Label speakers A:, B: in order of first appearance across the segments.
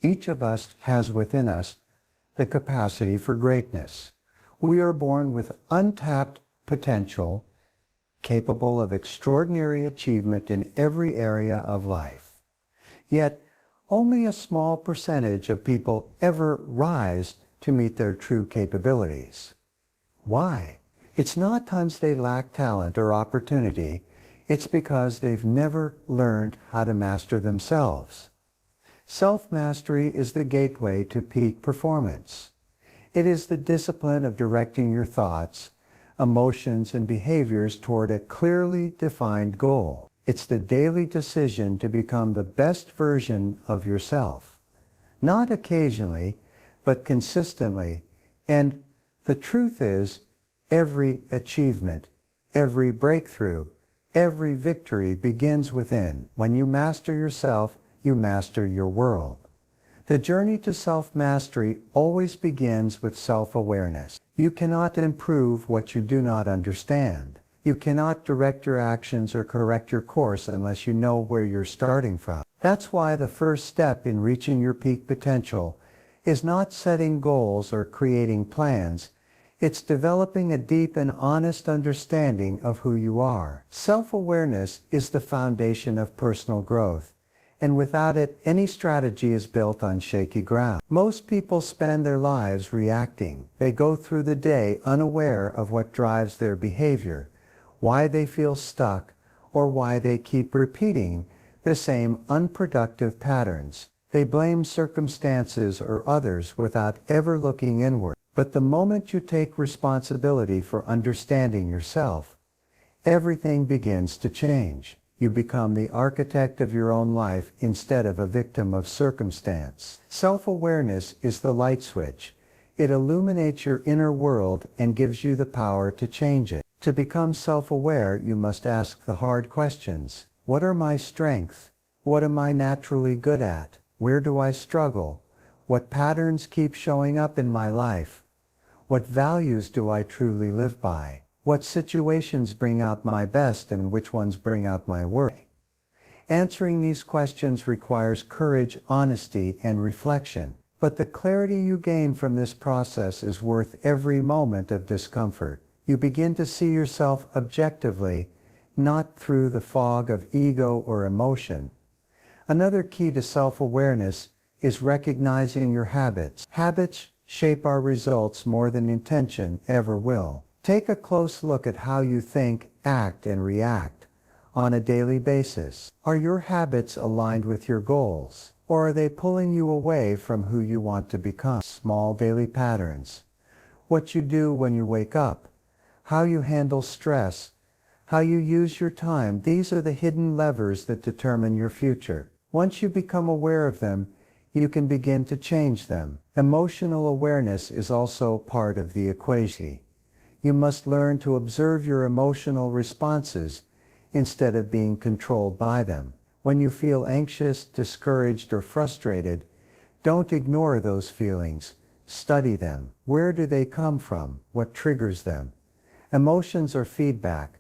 A: Each of us has within us the capacity for greatness. We are born with untapped potential, capable of extraordinary achievement in every area of life. Yet, only a small percentage of people ever rise to meet their true capabilities. Why? It's not because they lack talent or opportunity, it's because they've never learned how to master themselves. Self-mastery is the gateway to peak performance. It is the discipline of directing your thoughts, emotions, and behaviors toward a clearly defined goal. It's the daily decision to become the best version of yourself. Not occasionally, but consistently. And the truth is, every achievement, every breakthrough, every victory begins within. When you master yourself, you master your world. The journey to self-mastery always begins with self-awareness. You cannot improve what you do not understand. You cannot direct your actions or correct your course unless you know where you're starting from. That's why the first step in reaching your peak potential is not setting goals or creating plans. It's developing a deep and honest understanding of who you are. Self-awareness is the foundation of personal growth, and without it, any strategy is built on shaky ground. Most people spend their lives reacting. They go through the day unaware of what drives their behavior, why they feel stuck, or why they keep repeating the same unproductive patterns. They blame circumstances or others without ever looking inward. But the moment you take responsibility for understanding yourself, everything begins to change. You become the architect of your own life instead of a victim of circumstance. Self-awareness is the light switch. It illuminates your inner world and gives you the power to change it. To become self-aware, you must ask the hard questions. What are my strengths? What am I naturally good at? Where do I struggle? What patterns keep showing up in my life? What values do I truly live by? What situations bring out my best and which ones bring out my worst? Answering these questions requires courage, honesty, and reflection. But the clarity you gain from this process is worth every moment of discomfort. You begin to see yourself objectively, not through the fog of ego or emotion. Another key to self-awareness is recognizing your habits. Habits shape our results more than intention ever will. Take a close look at how you think, act, and react on a daily basis. Are your habits aligned with your goals, or are they pulling you away from who you want to become? Small daily patterns. What you do when you wake up, how you handle stress, how you use your time, these are the hidden levers that determine your future. Once you become aware of them, you can begin to change them. Emotional awareness is also part of the equation. You must learn to observe your emotional responses instead of being controlled by them. When you feel anxious, discouraged, or frustrated, don't ignore those feelings. Study them. Where do they come from? What triggers them? Emotions are feedback.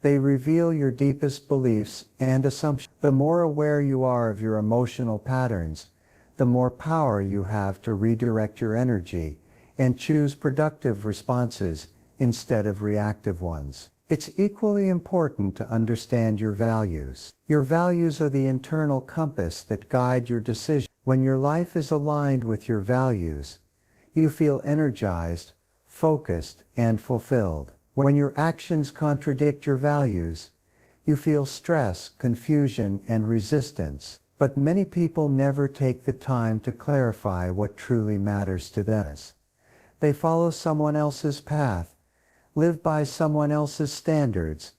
A: They reveal your deepest beliefs and assumptions. The more aware you are of your emotional patterns, the more power you have to redirect your energy and choose productive responses instead of reactive ones. It's equally important to understand your values. Your values are the internal compass that guide your decisions. When your life is aligned with your values, you feel energized, focused, and fulfilled. When your actions contradict your values, you feel stress, confusion, and resistance. But many people never take the time to clarify what truly matters to them. They follow someone else's path, live by someone else's standards,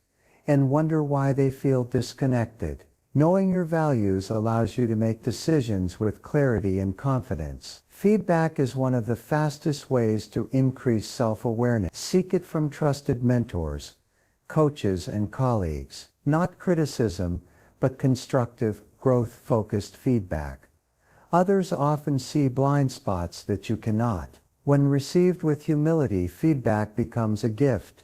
A: and wonder why they feel disconnected. Knowing your values allows you to make decisions with clarity and confidence. Feedback is one of the fastest ways to increase self-awareness. Seek it from trusted mentors, coaches, and colleagues. Not criticism, but constructive, growth-focused feedback. Others often see blind spots that you cannot. When received with humility, feedback becomes a gift,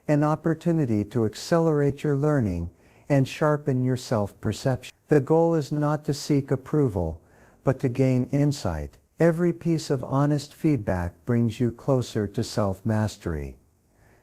A: an opportunity to accelerate your learning and sharpen your self-perception. The goal is not to seek approval, but to gain insight. Every piece of honest feedback brings you closer to self-mastery.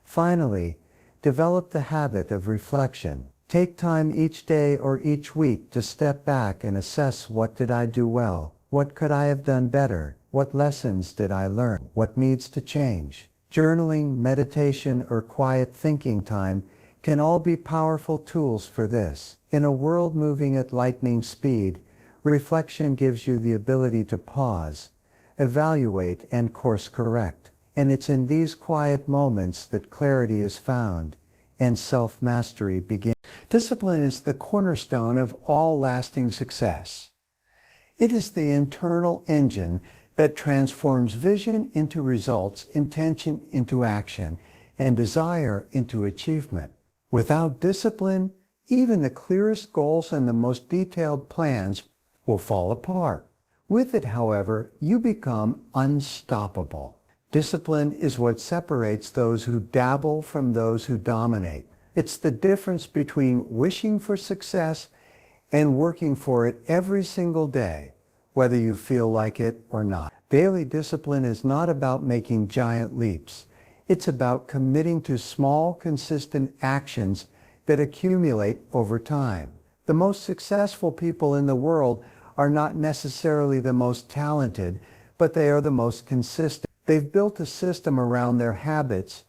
A: Finally, develop the habit of reflection. Take time each day or each week to step back and assess, what did I do well? What could I have done better? What lessons did I learn? What needs to change? Journaling, meditation, or quiet thinking time can all be powerful tools for this. In a world moving at lightning speed, reflection gives you the ability to pause, evaluate, and course correct. And it's in these quiet moments that clarity is found and self-mastery begins. Discipline is the cornerstone of all lasting success. It is the internal engine that transforms vision into results, intention into action, and desire into achievement. Without discipline, even the clearest goals and the most detailed plans will fall apart. With it, however, you become unstoppable. Discipline is what separates those who dabble from those who dominate. It's the difference between wishing for success and working for it every single day, whether you feel like it or not. Daily discipline is not about making giant leaps. It's about committing to small, consistent actions that accumulate over time. The most successful people in the world are not necessarily the most talented, but they are the most consistent. They've built a system around their habits,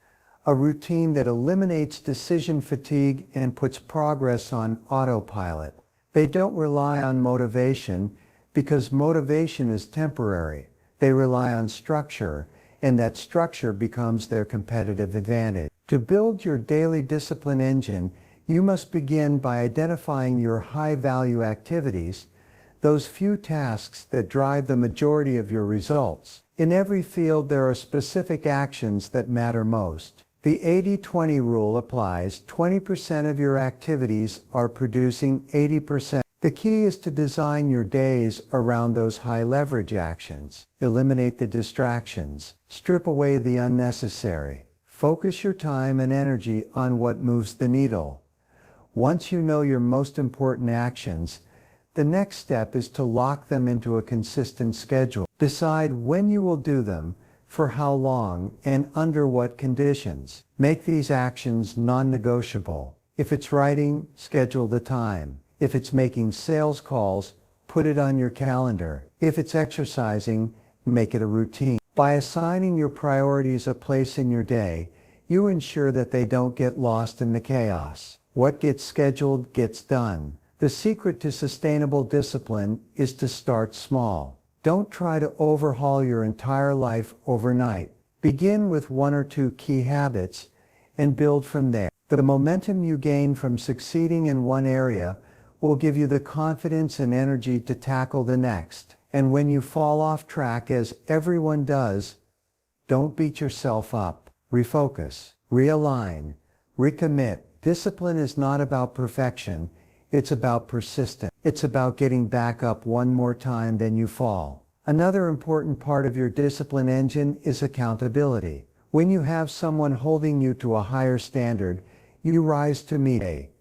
A: a routine that eliminates decision fatigue and puts progress on autopilot. They don't rely on motivation because motivation is temporary. They rely on structure, and that structure becomes their competitive advantage. To build your daily discipline engine, you must begin by identifying your high-value activities, those few tasks that drive the majority of your results. In every field, there are specific actions that matter most. The 80-20 rule applies. 20% of your activities are producing 80%. The key is to design your days around those high-leverage actions. Eliminate the distractions. Strip away the unnecessary. Focus your time and energy on what moves the needle. Once you know your most important actions, the next step is to lock them into a consistent schedule. Decide when you will do them, for how long, and under what conditions. Make these actions non-negotiable. If it's writing, schedule the time. If it's making sales calls, put it on your calendar. If it's exercising, make it a routine. By assigning your priorities a place in your day, you ensure that they don't get lost in the chaos. What gets scheduled gets done. The secret to sustainable discipline is to start small. Don't try to overhaul your entire life overnight. Begin with one or two key habits and build from there. The momentum you gain from succeeding in one area will give you the confidence and energy to tackle the next. And when you fall off track, as everyone does, don't beat yourself up. Refocus, realign, recommit. Discipline is not about perfection. It's about persistence. It's about getting back up one more time than you fall. Another important part of your discipline engine is accountability. When you have someone holding you to a higher standard, you rise to meet it.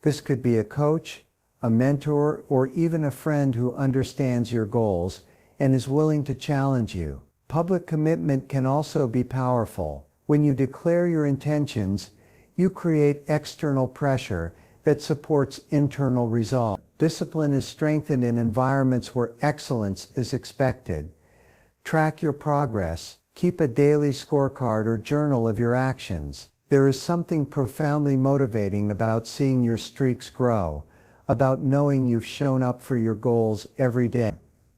A: This could be a coach, a mentor, or even a friend who understands your goals and is willing to challenge you. Public commitment can also be powerful. When you declare your intentions, you create external pressure that supports internal resolve. Discipline is strengthened in environments where excellence is expected. Track your progress. Keep a daily scorecard or journal of your actions. There is something profoundly motivating about seeing your streaks grow, about knowing you've shown up for your goals every day.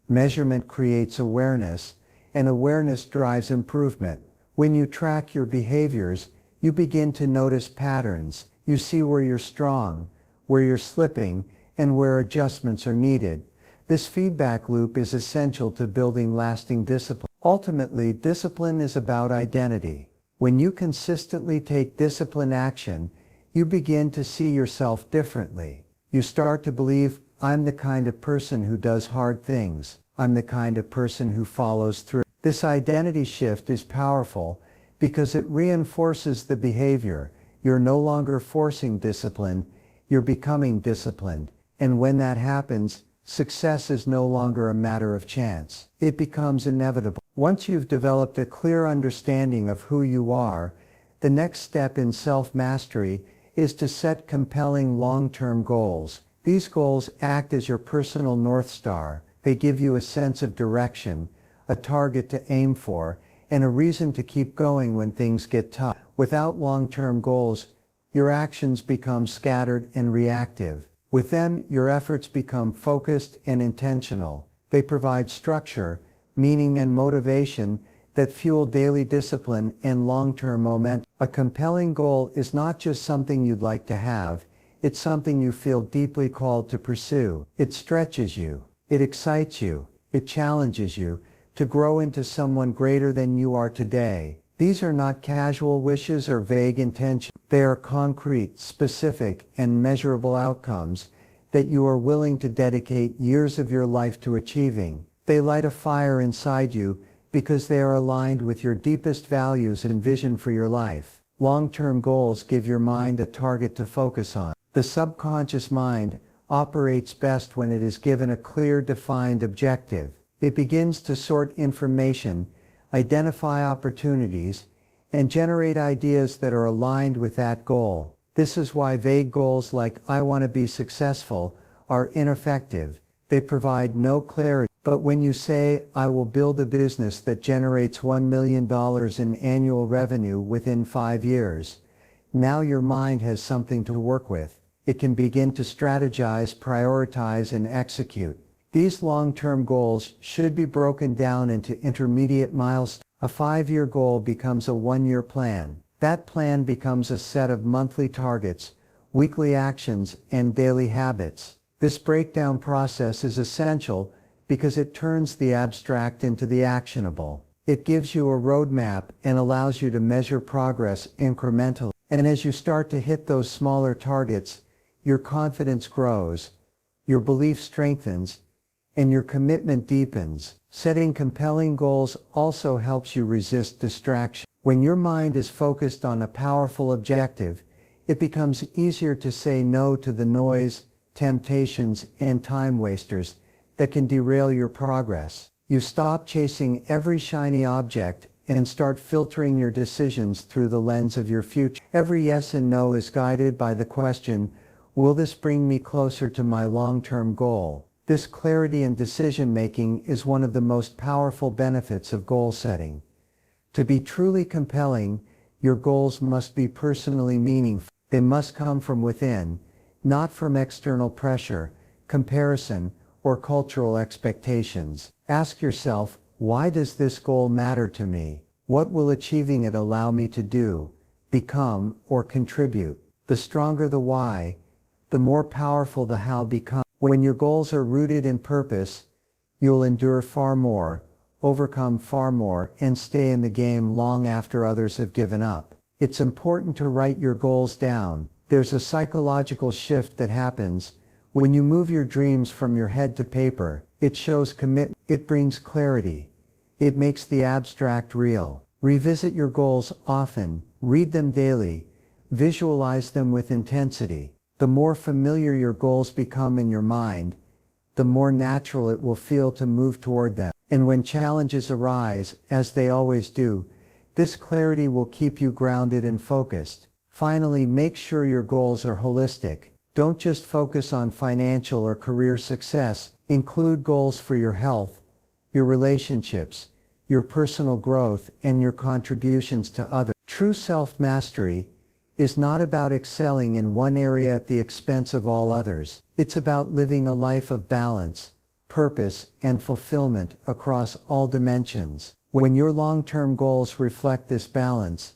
A: Measurement creates awareness, and awareness drives improvement. When you track your behaviors, you begin to notice patterns. You see where you're strong, where you're slipping, and where adjustments are needed. This feedback loop is essential to building lasting discipline. Ultimately, discipline is about identity. When you consistently take disciplined action, you begin to see yourself differently. You start to believe, I'm the kind of person who does hard things. I'm the kind of person who follows through. This identity shift is powerful because it reinforces the behavior. You're no longer forcing discipline, you're becoming disciplined. And when that happens, success is no longer a matter of chance. It becomes inevitable. Once you've developed a clear understanding of who you are, the next step in self-mastery is to set compelling long-term goals. These goals act as your personal North Star. They give you a sense of direction, a target to aim for, and a reason to keep going when things get tough. Without long-term goals, your actions become scattered and reactive. With them, your efforts become focused and intentional. They provide structure, meaning, and motivation that fuel daily discipline and long-term momentum. A compelling goal is not just something you'd like to have, it's something you feel deeply called to pursue. It stretches you, it excites you, it challenges you to grow into someone greater than you are today. These are not casual wishes or vague intentions. They are concrete, specific, and measurable outcomes that you are willing to dedicate years of your life to achieving. They light a fire inside you because they are aligned with your deepest values and vision for your life. Long-term goals give your mind a target to focus on. The subconscious mind operates best when it is given a clear, defined objective. It begins to sort information, identify opportunities, and generate ideas that are aligned with that goal. This is why vague goals like "I want to be successful" are ineffective. They provide no clarity. But when you say, "I will build a business that generates $1 million in annual revenue within 5 years," now your mind has something to work with. It can begin to strategize, prioritize, and execute. These long-term goals should be broken down into intermediate milestones. A 5-year goal becomes a 1-year plan. That plan becomes a set of monthly targets, weekly actions, and daily habits. This breakdown process is essential because it turns the abstract into the actionable. It gives you a roadmap and allows you to measure progress incrementally. And as you start to hit those smaller targets, your confidence grows, your belief strengthens, and your commitment deepens. Setting compelling goals also helps you resist distraction. When your mind is focused on a powerful objective, it becomes easier to say no to the noise, temptations, and time wasters that can derail your progress. You stop chasing every shiny object and start filtering your decisions through the lens of your future. Every yes and no is guided by the question, will this bring me closer to my long-term goal? This clarity in decision-making is one of the most powerful benefits of goal setting. To be truly compelling, your goals must be personally meaningful. They must come from within, not from external pressure, comparison, or cultural expectations. Ask yourself, why does this goal matter to me? What will achieving it allow me to do, become, or contribute? The stronger the why, the more powerful the how becomes. When your goals are rooted in purpose, you'll endure far more, overcome far more, and stay in the game long after others have given up. It's important to write your goals down. There's a psychological shift that happens when you move your dreams from your head to paper. It shows commitment. It brings clarity. It makes the abstract real. Revisit your goals often. Read them daily. Visualize them with intensity. The more familiar your goals become in your mind, the more natural it will feel to move toward them. And when challenges arise, as they always do, this clarity will keep you grounded and focused. Finally, make sure your goals are holistic. Don't just focus on financial or career success. Include goals for your health, your relationships, your personal growth, and your contributions to others. True self-mastery is not about excelling in one area at the expense of all others. It's about living a life of balance, purpose, and fulfillment across all dimensions. When your long-term goals reflect this balance,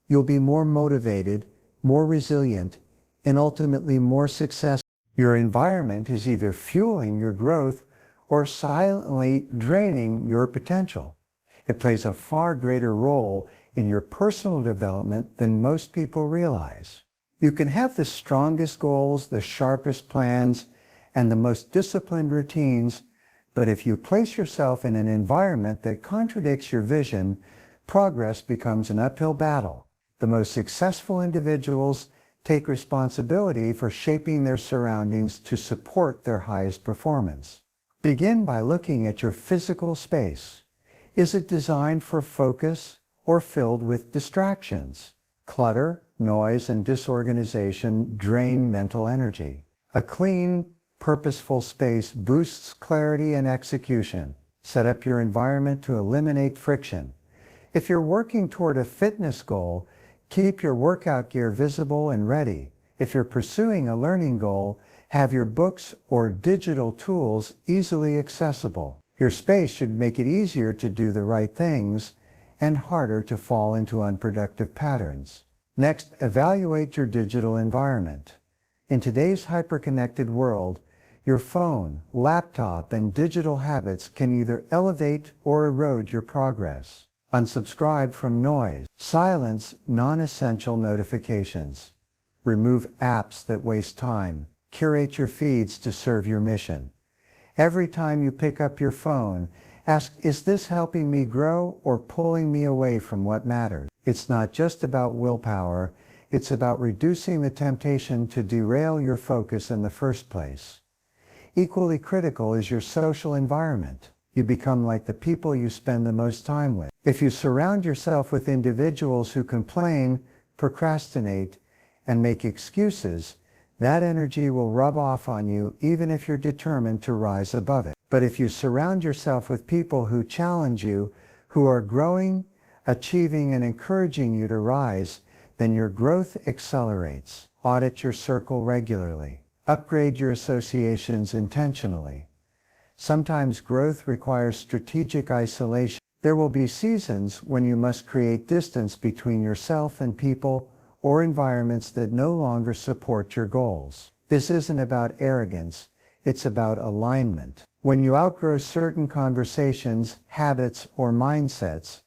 A: you'll be more motivated, more resilient, and ultimately more successful. Your environment is either fueling your growth or silently draining your potential. It plays a far greater role in your personal development than most people realize. You can have the strongest goals, the sharpest plans, and the most disciplined routines, but if you place yourself in an environment that contradicts your vision, progress becomes an uphill battle. The most successful individuals, take responsibility for shaping their surroundings to support their highest performance. Begin by looking at your physical space. Is it designed for focus or filled with distractions? Clutter, noise, and disorganization drain mental energy. A clean, purposeful space boosts clarity and execution. Set up your environment to eliminate friction. If you're working toward a fitness goal, keep your workout gear visible and ready. If you're pursuing a learning goal, have your books or digital tools easily accessible. Your space should make it easier to do the right things and harder to fall into unproductive patterns. Next, evaluate your digital environment. In today's hyper-connected world, your phone, laptop, and digital habits can either elevate or erode your progress. Unsubscribe from noise. Silence non-essential notifications. Remove apps that waste time. Curate your feeds to serve your mission. Every time you pick up your phone, ask, is this helping me grow or pulling me away from what matters? It's not just about willpower, it's about reducing the temptation to derail your focus in the first place. Equally critical is your social environment. You become like the people you spend the most time with. If you surround yourself with individuals who complain, procrastinate, and make excuses, that energy will rub off on you even if you're determined to rise above it. But if you surround yourself with people who challenge you, who are growing, achieving, and encouraging you to rise, then your growth accelerates. Audit your circle regularly. Upgrade your associations intentionally. Sometimes growth requires strategic isolation. There will be seasons when you must create distance between yourself and people or environments that no longer support your goals. This isn't about arrogance, it's about alignment. When you outgrow certain conversations, habits, or mindsets,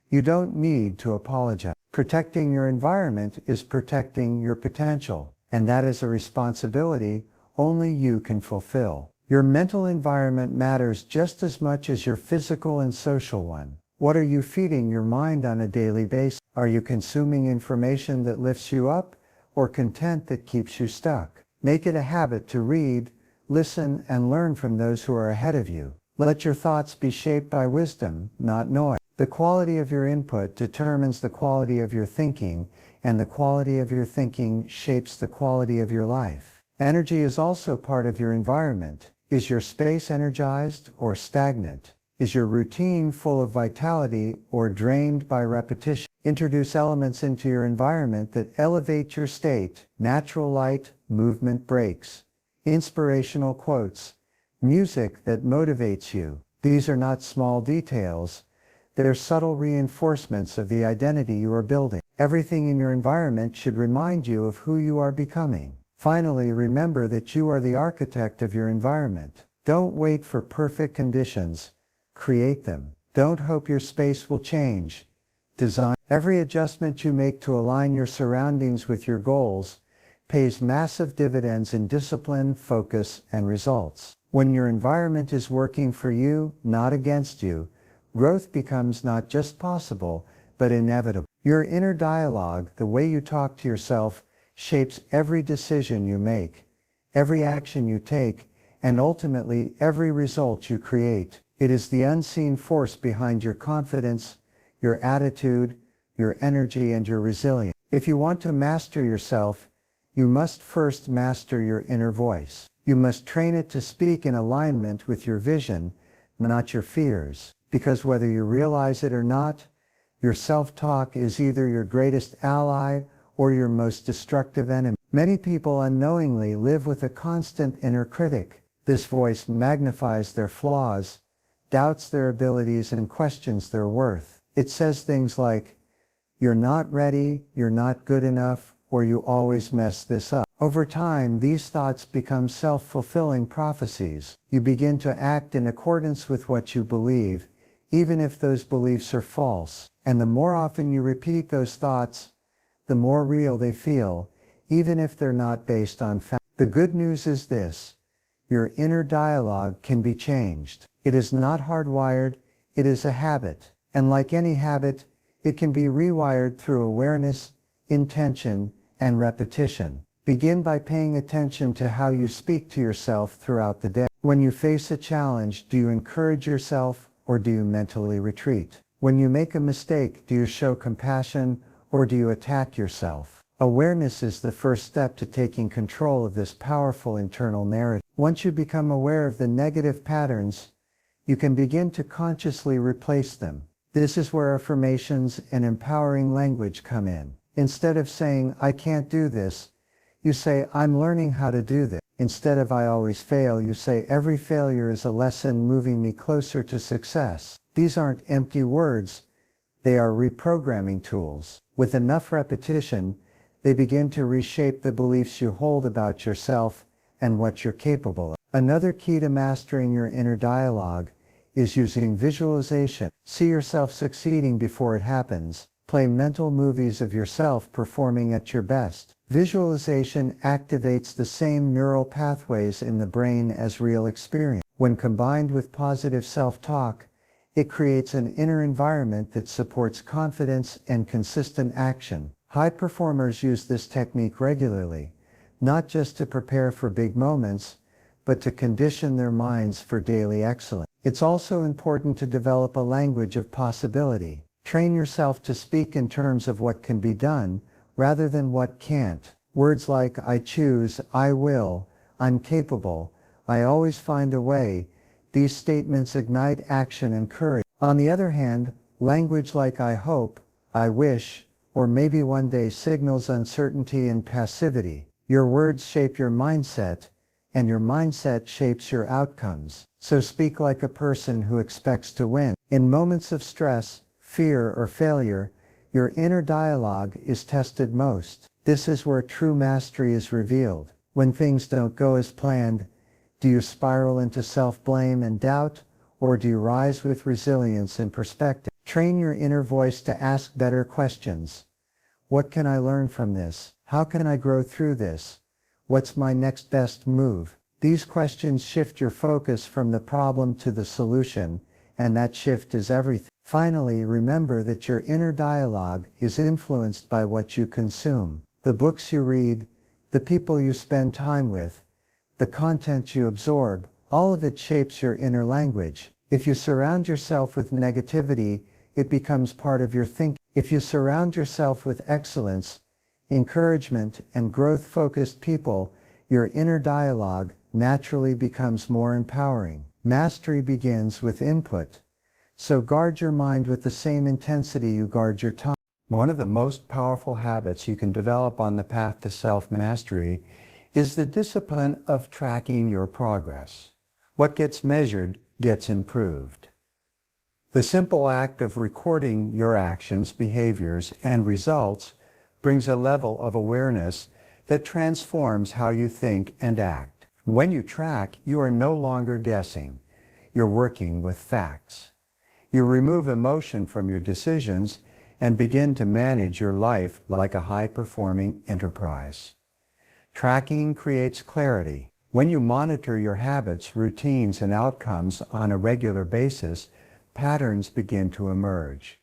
A: you don't need to apologize. Protecting your environment is protecting your potential, and that is a responsibility only you can fulfill. Your mental environment matters just as much as your physical and social one. What are you feeding your mind on a daily basis? Are you consuming information that lifts you up or content that keeps you stuck? Make it a habit to read, listen, and learn from those who are ahead of you. Let your thoughts be shaped by wisdom, not noise. The quality of your input determines the quality of your thinking, and the quality of your thinking shapes the quality of your life. Energy is also part of your environment. Is your space energized or stagnant? Is your routine full of vitality or drained by repetition? Introduce elements into your environment that elevate your state. Natural light, movement breaks, inspirational quotes, music that motivates you. These are not small details. They're subtle reinforcements of the identity you are building. Everything in your environment should remind you of who you are becoming. Finally, remember that you are the architect of your environment. Don't wait for perfect conditions. Create them. Don't hope your space will change. Design. Every adjustment you make to align your surroundings with your goals pays massive dividends in discipline, focus, and results. When your environment is working for you, not against you, growth becomes not just possible, but inevitable. Your inner dialogue, the way you talk to yourself, shapes every decision you make, every action you take, and ultimately every result you create. It is the unseen force behind your confidence, your attitude, your energy, and your resilience. If you want to master yourself, you must first master your inner voice. You must train it to speak in alignment with your vision, not your fears. Because whether you realize it or not, your self-talk is either your greatest ally or your most destructive enemy. Many people unknowingly live with a constant inner critic. This voice magnifies their flaws, doubts their abilities, and questions their worth. It says things like, "You're not ready, you're not good enough, or you always mess this up." Over time, these thoughts become self-fulfilling prophecies. You begin to act in accordance with what you believe, even if those beliefs are false. And the more often you repeat those thoughts, the more real they feel, even if they're not based on fact. The good news is this: your inner dialogue can be changed. It is not hardwired, it is a habit. And like any habit, it can be rewired through awareness, intention, and repetition. Begin by paying attention to how you speak to yourself throughout the day. When you face a challenge, do you encourage yourself or do you mentally retreat? When you make a mistake, do you show compassion or do you attack yourself? Awareness is the first step to taking control of this powerful internal narrative. Once you become aware of the negative patterns, you can begin to consciously replace them. This is where affirmations and empowering language come in. Instead of saying, "I can't do this," you say, "I'm learning how to do this." Instead of "I always fail," you say, "Every failure is a lesson moving me closer to success." These aren't empty words, they are reprogramming tools. With enough repetition, they begin to reshape the beliefs you hold about yourself and what you're capable of. Another key to mastering your inner dialogue is using visualization. See yourself succeeding before it happens. Play mental movies of yourself performing at your best. Visualization activates the same neural pathways in the brain as real experience. When combined with positive self-talk, it creates an inner environment that supports confidence and consistent action. High performers use this technique regularly, not just to prepare for big moments, but to condition their minds for daily excellence. It's also important to develop a language of possibility. Train yourself to speak in terms of what can be done, rather than what can't. Words like "I choose," "I will," "I'm capable," "I always find a way," these statements ignite action and courage. On the other hand, language like "I hope," "I wish," or "maybe one day" signals uncertainty and passivity. Your words shape your mindset, and your mindset shapes your outcomes. So speak like a person who expects to win. In moments of stress, fear, or failure, your inner dialogue is tested most. This is where true mastery is revealed. When things don't go as planned, do you spiral into self-blame and doubt, or do you rise with resilience and perspective? Train your inner voice to ask better questions. What can I learn from this? How can I grow through this? What's my next best move? These questions shift your focus from the problem to the solution, and that shift is everything. Finally, remember that your inner dialogue is influenced by what you consume. The books you read, the people you spend time with, the content you absorb, all of it shapes your inner language. If you surround yourself with negativity, it becomes part of your thinking. If you surround yourself with excellence, encouragement, and growth-focused people, your inner dialogue naturally becomes more empowering. Mastery begins with input, so guard your mind with the same intensity you guard your tongue. One of the most powerful habits you can develop on the path to self-mastery is the discipline of tracking your progress. What gets measured gets improved. The simple act of recording your actions, behaviors, and results brings a level of awareness that transforms how you think and act. When you track, you are no longer guessing. You're working with facts. You remove emotion from your decisions and begin to manage your life like a high-performing enterprise. Tracking creates clarity. When you monitor your habits, routines, and outcomes on a regular basis, patterns begin to emerge.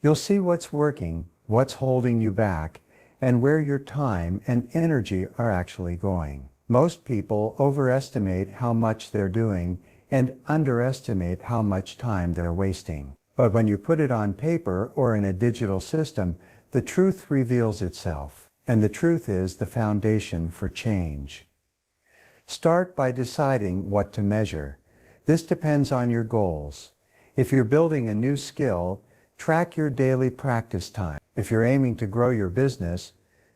A: You'll see what's working, what's holding you back, and where your time and energy are actually going. Most people overestimate how much they're doing and underestimate how much time they're wasting. But when you put it on paper or in a digital system, the truth reveals itself. And the truth is the foundation for change. Start by deciding what to measure. This depends on your goals. If you're building a new skill, track your daily practice time. If you're aiming to grow your business,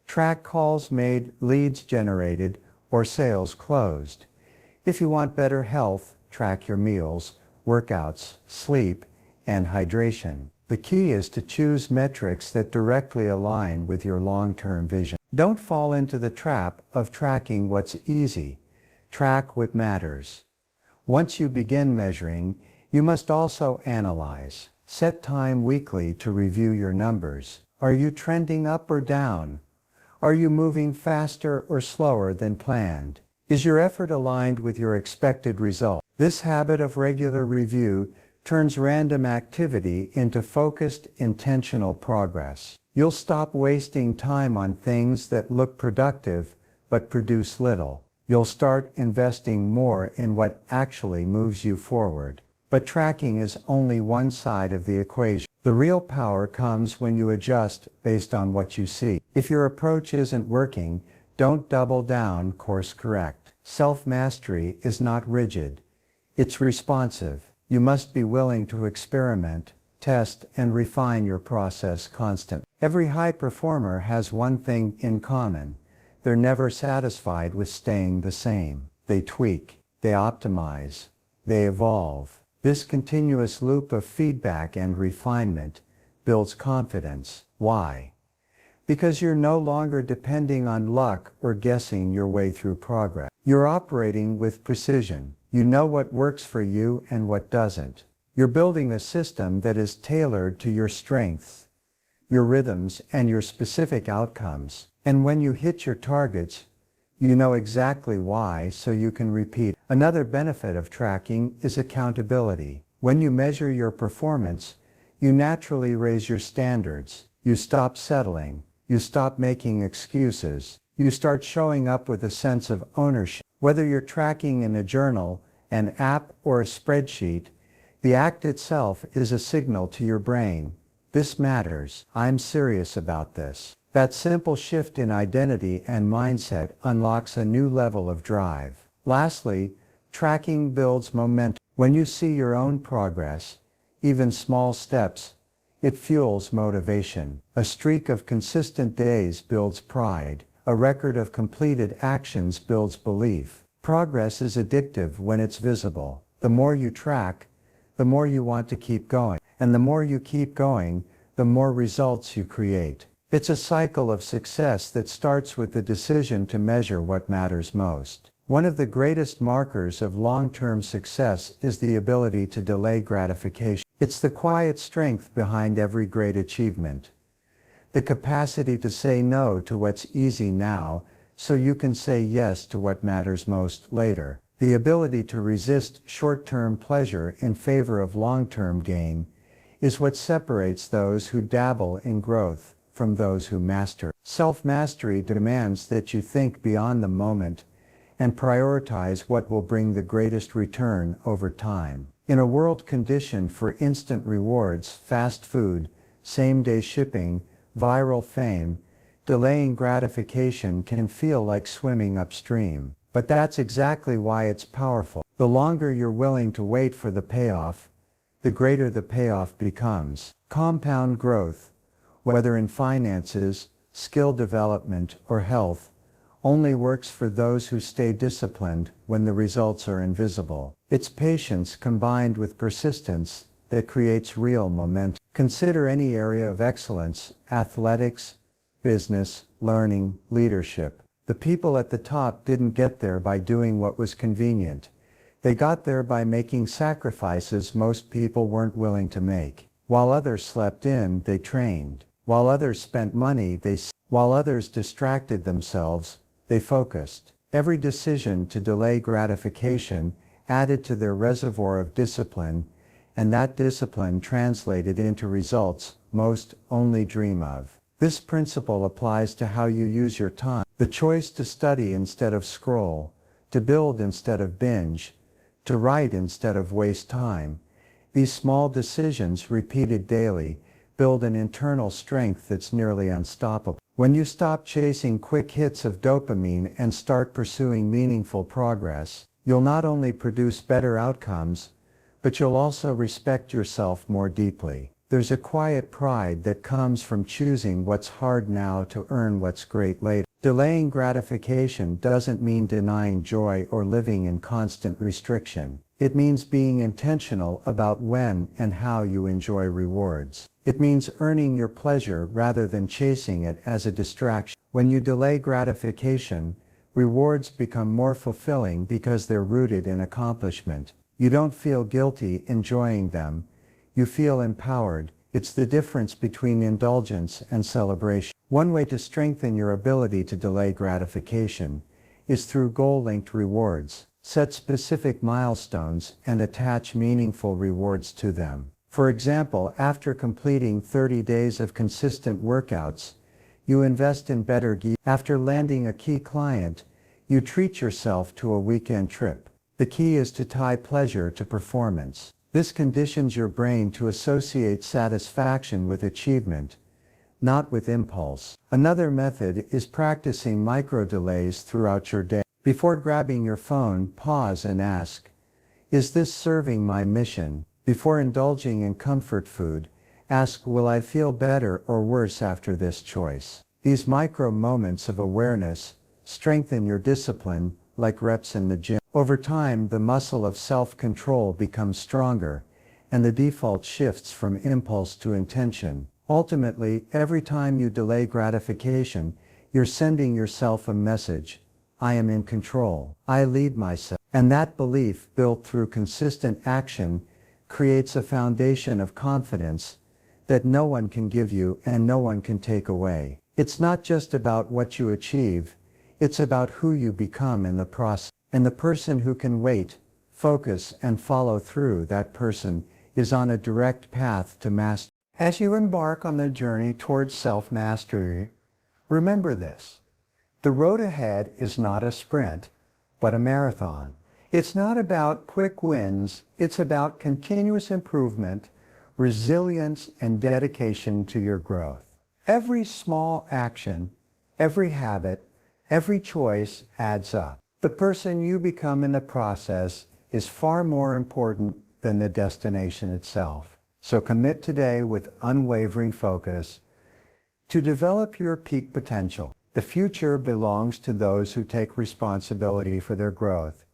A: track calls made, leads generated, or sales closed. If you want better health, track your meals, workouts, sleep, and hydration. The key is to choose metrics that directly align with your long-term vision. Don't fall into the trap of tracking what's easy. Track what matters. Once you begin measuring, you must also analyze. Set time weekly to review your numbers. Are you trending up or down? Are you moving faster or slower than planned? Is your effort aligned with your expected result? This habit of regular review turns random activity into focused, intentional progress. You'll stop wasting time on things that look productive but produce little. You'll start investing more in what actually moves you forward. But tracking is only one side of the equation. The real power comes when you adjust based on what you see. If your approach isn't working, don't double down, course correct. Self-mastery is not rigid. It's responsive. You must be willing to experiment, test, and refine your process constantly. Every high performer has one thing in common. They're never satisfied with staying the same. They tweak, they optimize, they evolve. This continuous loop of feedback and refinement builds confidence. Why? Because you're no longer depending on luck or guessing your way through progress. You're operating with precision. You know what works for you and what doesn't. You're building a system that is tailored to your strengths, your rhythms, and your specific outcomes. And when you hit your targets, you know exactly why, so you can repeat. Another benefit of tracking is accountability. When you measure your performance, you naturally raise your standards. You stop settling. You stop making excuses. You start showing up with a sense of ownership. Whether you're tracking in a journal, an app, or a spreadsheet, the act itself is a signal to your brain. This matters. I'm serious about this. That simple shift in identity and mindset unlocks a new level of drive. Lastly, tracking builds momentum. When you see your own progress, even small steps, it fuels motivation. A streak of consistent days builds pride. A record of completed actions builds belief. Progress is addictive when it's visible. The more you track, the more you want to keep going. And the more you keep going, the more results you create. It's a cycle of success that starts with the decision to measure what matters most. One of the greatest markers of long-term success is the ability to delay gratification. It's the quiet strength behind every great achievement. The capacity to say no to what's easy now so you can say yes to what matters most later. The ability to resist short-term pleasure in favor of long-term gain is what separates those who dabble in growth from those who master. Self-mastery demands that you think beyond the moment and prioritize what will bring the greatest return over time. In a world conditioned for instant rewards, fast food, same-day shipping, viral fame, delaying gratification can feel like swimming upstream. But that's exactly why it's powerful. The longer you're willing to wait for the payoff, the greater the payoff becomes. Compound growth, whether in finances, skill development, or health, only works for those who stay disciplined when the results are invisible. It's patience combined with persistence that creates real momentum. Consider any area of excellence: athletics, business, learning, leadership. The people at the top didn't get there by doing what was convenient. They got there by making sacrifices most people weren't willing to make. While others slept in, they trained. While others spent money, while others distracted themselves, they focused. Every decision to delay gratification added to their reservoir of discipline, and that discipline translated into results most only dream of. This principle applies to how you use your time. The choice to study instead of scroll, to build instead of binge, to write instead of waste time. These small decisions, repeated daily, build an internal strength that's nearly unstoppable. When you stop chasing quick hits of dopamine and start pursuing meaningful progress, you'll not only produce better outcomes, but you'll also respect yourself more deeply. There's a quiet pride that comes from choosing what's hard now to earn what's great later. Delaying gratification doesn't mean denying joy or living in constant restriction. It means being intentional about when and how you enjoy rewards. It means earning your pleasure rather than chasing it as a distraction. When you delay gratification, rewards become more fulfilling because they're rooted in accomplishment. You don't feel guilty enjoying them. You feel empowered. It's the difference between indulgence and celebration. One way to strengthen your ability to delay gratification is through goal-linked rewards. Set specific milestones and attach meaningful rewards to them. For example, after completing 30 days of consistent workouts, you invest in better gear. After landing a key client, you treat yourself to a weekend trip. The key is to tie pleasure to performance. This conditions your brain to associate satisfaction with achievement, not with impulse. Another method is practicing micro-delays throughout your day. Before grabbing your phone, pause and ask, is this serving my mission? Before indulging in comfort food, ask, will I feel better or worse after this choice? These micro moments of awareness strengthen your discipline like reps in the gym. Over time, the muscle of self-control becomes stronger, and the default shifts from impulse to intention. Ultimately, every time you delay gratification, you're sending yourself a message. I am in control. I lead myself. And that belief, built through consistent action, creates a foundation of confidence that no one can give you and no one can take away. It's not just about what you achieve, it's about who you become in the process. And the person who can wait, focus, and follow through, that person is on a direct path to mastery. As you embark on the journey towards self-mastery, remember this. The road ahead is not a sprint, but a marathon. It's not about quick wins, it's about continuous improvement, resilience, and dedication to your growth. Every small action, every habit, every choice adds up. The person you become in the process is far more important than the destination itself. So commit today with unwavering focus to develop your peak potential. The future belongs to those who take responsibility for their growth,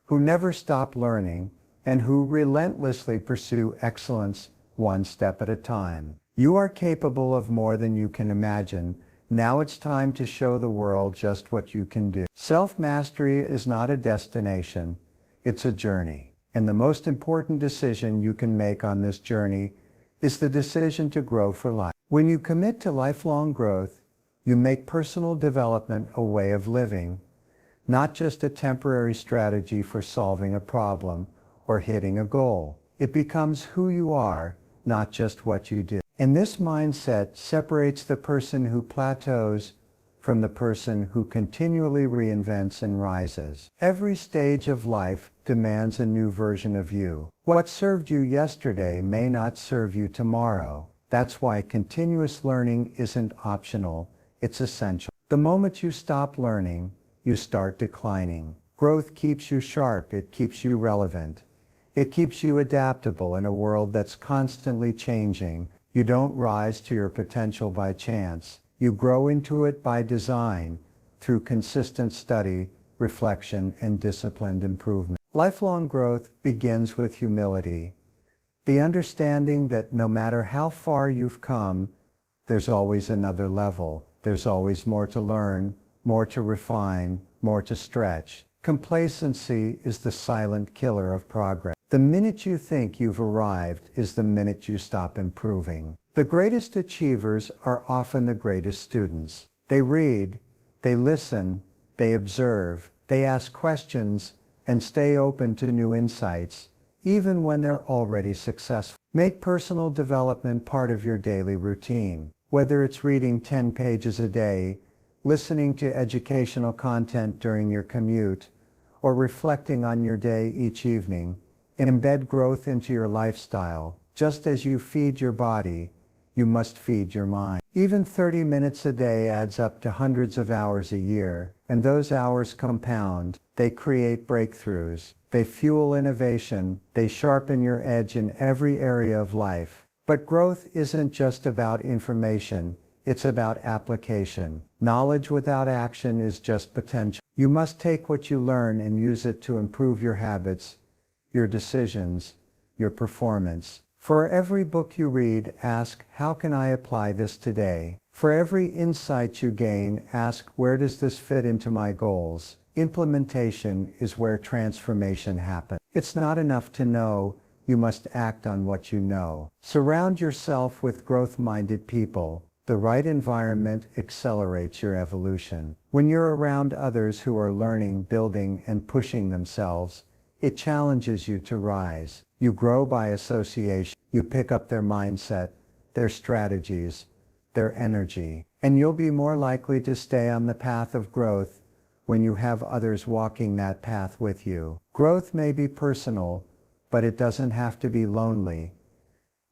A: who never stop learning, and who relentlessly pursue excellence one step at a time. You are capable of more than you can imagine. Now it's time to show the world just what you can do. Self-mastery is not a destination, it's a journey. And the most important decision you can make on this journey is the decision to grow for life. When you commit to lifelong growth, you make personal development a way of living, not just a temporary strategy for solving a problem or hitting a goal. It becomes who you are, not just what you do. And this mindset separates the person who plateaus from the person who continually reinvents and rises. Every stage of life demands a new version of you. What served you yesterday may not serve you tomorrow. That's why continuous learning isn't optional, it's essential. The moment you stop learning, you start declining. Growth keeps you sharp, it keeps you relevant. It keeps you adaptable in a world that's constantly changing. You don't rise to your potential by chance. You grow into it by design, through consistent study, reflection, and disciplined improvement. Lifelong growth begins with humility. The understanding that no matter how far you've come, there's always another level. There's always more to learn, more to refine, more to stretch. Complacency is the silent killer of progress. The minute you think you've arrived is the minute you stop improving. The greatest achievers are often the greatest students. They read, they listen, they observe, they ask questions, and stay open to new insights, even when they're already successful. Make personal development part of your daily routine. Whether it's reading 10 pages a day, listening to educational content during your commute, or reflecting on your day each evening, embed growth into your lifestyle. Just as you feed your body, you must feed your mind. Even 30 minutes a day adds up to hundreds of hours a year, and those hours compound. They create breakthroughs. They fuel innovation. They sharpen your edge in every area of life. But growth isn't just about information. It's about application. Knowledge without action is just potential. You must take what you learn and use it to improve your habits, your decisions, your performance. For every book you read, ask, how can I apply this today? For every insight you gain, ask, where does this fit into my goals? Implementation is where transformation happens. It's not enough to know, you must act on what you know. Surround yourself with growth-minded people. The right environment accelerates your evolution. When you're around others who are learning, building, and pushing themselves, it challenges you to rise. You grow by association. You pick up their mindset, their strategies, their energy, and you'll be more likely to stay on the path of growth when you have others walking that path with you. Growth may be personal, but it doesn't have to be lonely.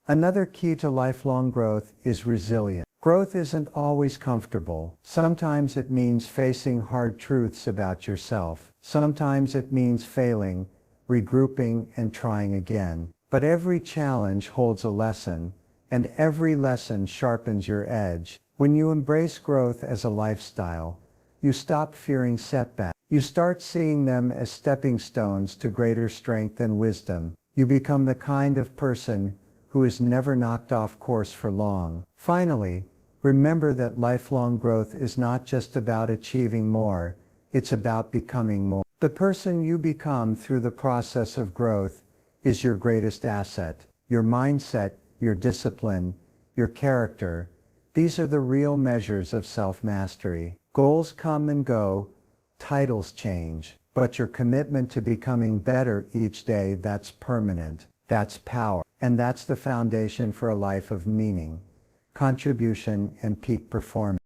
A: Another key to lifelong growth is resilience. Growth isn't always comfortable. Sometimes it means facing hard truths about yourself. Sometimes it means failing, regrouping, and trying again. But every challenge holds a lesson, and every lesson sharpens your edge. When you embrace growth as a lifestyle, you stop fearing setbacks. You start seeing them as stepping stones to greater strength and wisdom. You become the kind of person who is never knocked off course for long. Finally, remember that lifelong growth is not just about achieving more, it's about becoming more. The person you become through the process of growth is your greatest asset. Your mindset, your discipline, your character, these are the real measures of self-mastery. Goals come and go, titles change, but your commitment to becoming better each day, that's permanent, that's power, and that's the foundation for a life of meaning, contribution, and peak performance.